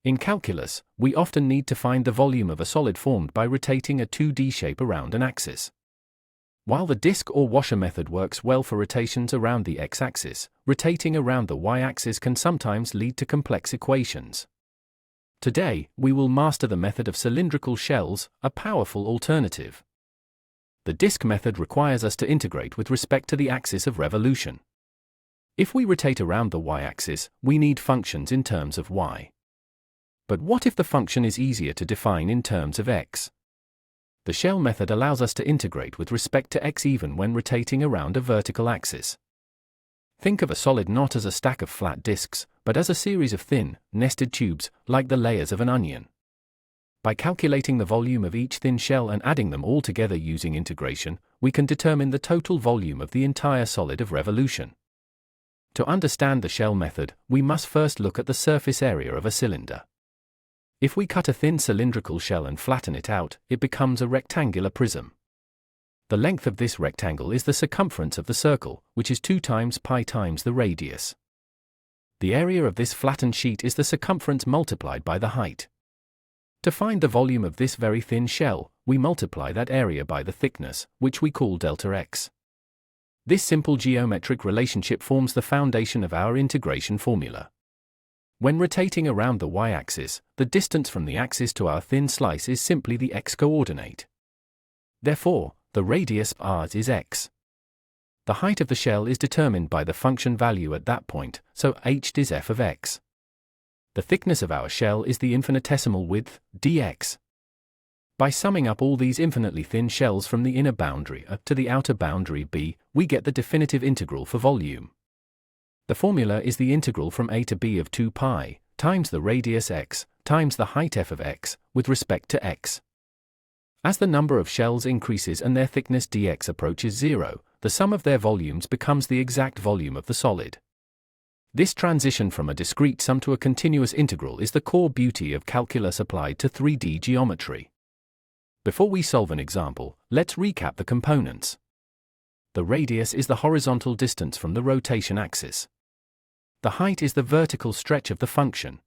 In calculus, we often need to find the volume of a solid formed by rotating a 2D shape around an axis. While the disk or washer method works well for rotations around the x-axis, rotating around the y-axis can sometimes lead to complex equations. Today, we will master the method of cylindrical shells, a powerful alternative. The disk method requires us to integrate with respect to the axis of revolution. If we rotate around the y-axis, we need functions in terms of y. But what if the function is easier to define in terms of x? The shell method allows us to integrate with respect to x even when rotating around a vertical axis. Think of a solid not as a stack of flat disks, but as a series of thin, nested tubes, like the layers of an onion. By calculating the volume of each thin shell and adding them all together using integration, we can determine the total volume of the entire solid of revolution. To understand the shell method, we must first look at the surface area of a cylinder. If we cut a thin cylindrical shell and flatten it out, it becomes a rectangular prism. The length of this rectangle is the circumference of the circle, which is 2 times pi times the radius. The area of this flattened sheet is the circumference multiplied by the height. To find the volume of this very thin shell, we multiply that area by the thickness, which we call delta x. This simple geometric relationship forms the foundation of our integration formula. When rotating around the y-axis, the distance from the axis to our thin slice is simply the x-coordinate. Therefore, the radius r is x. The height of the shell is determined by the function value at that point, so h is f of x. The thickness of our shell is the infinitesimal width, dx. By summing up all these infinitely thin shells from the inner boundary A to the outer boundary B, we get the definitive integral for volume. The formula is the integral from a to b of 2 pi, times the radius x, times the height f of x, with respect to x. As the number of shells increases and their thickness dx approaches 0, the sum of their volumes becomes the exact volume of the solid. This transition from a discrete sum to a continuous integral is the core beauty of calculus applied to 3D geometry. Before we solve an example, let's recap the components. The radius is the horizontal distance from the rotation axis. The height is the vertical stretch of the function.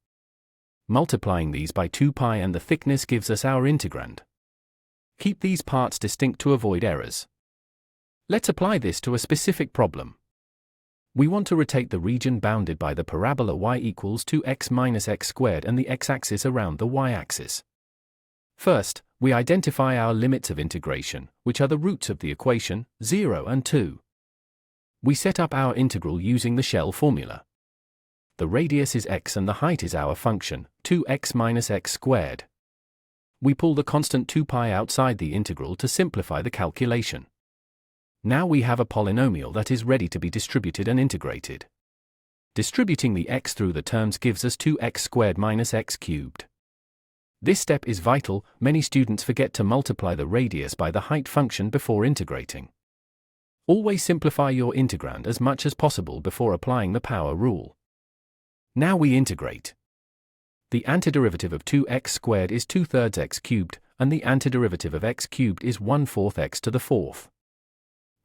Multiplying these by 2 pi and the thickness gives us our integrand. Keep these parts distinct to avoid errors. Let's apply this to a specific problem. We want to rotate the region bounded by the parabola y equals 2x minus x squared and the x-axis around the y-axis. First, we identify our limits of integration, which are the roots of the equation, 0 and 2. We set up our integral using the shell formula. The radius is x and the height is our function, 2x minus x squared. We pull the constant 2 pi outside the integral to simplify the calculation. Now we have a polynomial that is ready to be distributed and integrated. Distributing the x through the terms gives us 2x squared minus x cubed. This step is vital. Many students forget to multiply the radius by the height function before integrating. Always simplify your integrand as much as possible before applying the power rule. Now we integrate. The antiderivative of 2x squared is 2/3 x cubed, and the antiderivative of x cubed is 1/4 x to the 4th.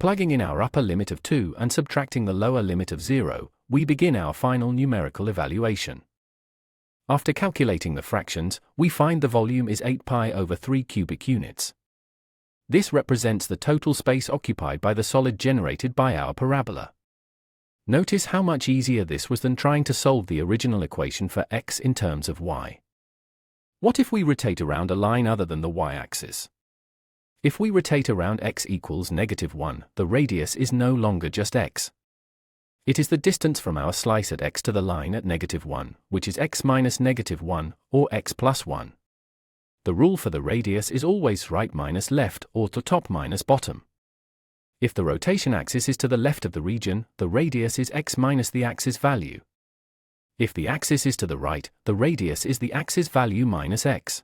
Plugging in our upper limit of 2 and subtracting the lower limit of 0, we begin our final numerical evaluation. After calculating the fractions, we find the volume is 8 pi over 3 cubic units. This represents the total space occupied by the solid generated by our parabola. Notice how much easier this was than trying to solve the original equation for x in terms of y. What if we rotate around a line other than the y-axis? If we rotate around x equals -1, the radius is no longer just x. It is the distance from our slice at x to the line at -1, which is x minus -1, or x plus 1. The rule for the radius is always right minus left, or to top minus bottom. If the rotation axis is to the left of the region, the radius is x minus the axis value. If the axis is to the right, the radius is the axis value minus x.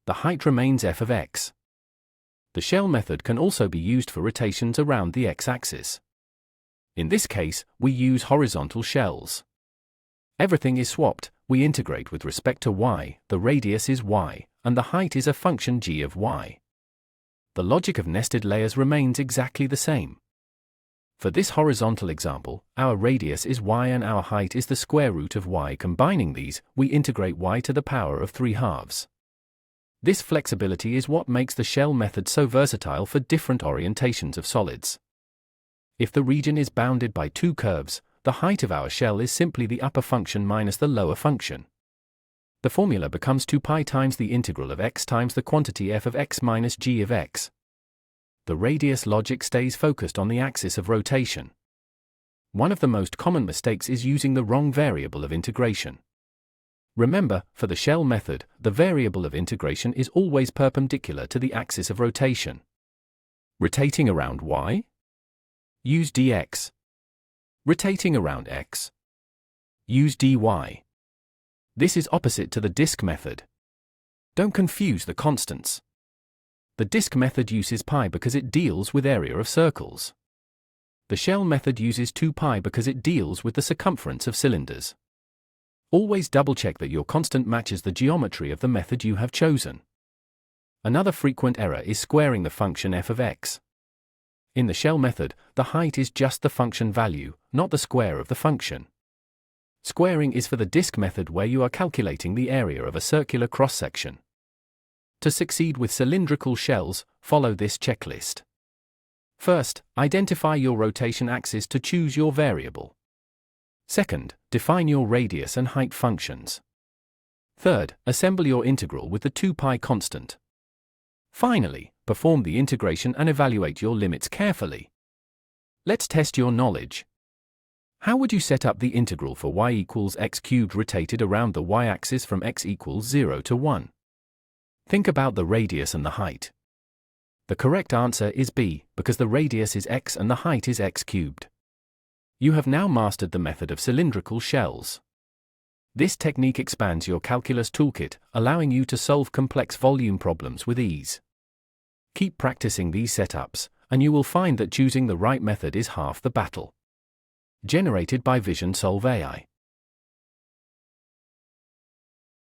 The height remains f of x. The shell method can also be used for rotations around the x-axis. In this case, we use horizontal shells. Everything is swapped. We integrate with respect to y, the radius is y, and the height is a function g of y. The logic of nested layers remains exactly the same. For this horizontal example, our radius is y and our height is the square root of y. Combining these, we integrate y to the power of 3/2. This flexibility is what makes the shell method so versatile for different orientations of solids. If the region is bounded by two curves, the height of our shell is simply the upper function minus the lower function. The formula becomes 2 pi times the integral of x times the quantity f of x minus g of x. The radius logic stays focused on the axis of rotation. One of the most common mistakes is using the wrong variable of integration. Remember, for the shell method, the variable of integration is always perpendicular to the axis of rotation. Rotating around y? Use dx. Rotating around x? Use dy. This is opposite to the disk method. Don't confuse the constants. The disk method uses pi because it deals with area of circles. The shell method uses 2 pi because it deals with the circumference of cylinders. Always double-check that your constant matches the geometry of the method you have chosen. Another frequent error is squaring the function f of x. In the shell method, the height is just the function value, not the square of the function. Squaring is for the disk method where you are calculating the area of a circular cross-section. To succeed with cylindrical shells, follow this checklist. First, identify your rotation axis to choose your variable. Second, define your radius and height functions. Third, assemble your integral with the 2 pi constant. Finally, perform the integration and evaluate your limits carefully. Let's test your knowledge. How would you set up the integral for y equals x cubed rotated around the y-axis from x equals 0 to 1? Think about the radius and the height. The correct answer is B, because the radius is x and the height is x cubed. You have now mastered the method of cylindrical shells. This technique expands your calculus toolkit, allowing you to solve complex volume problems with ease. Keep practicing these setups, and you will find that choosing the right method is half the battle. Generated by Vision Solve AI.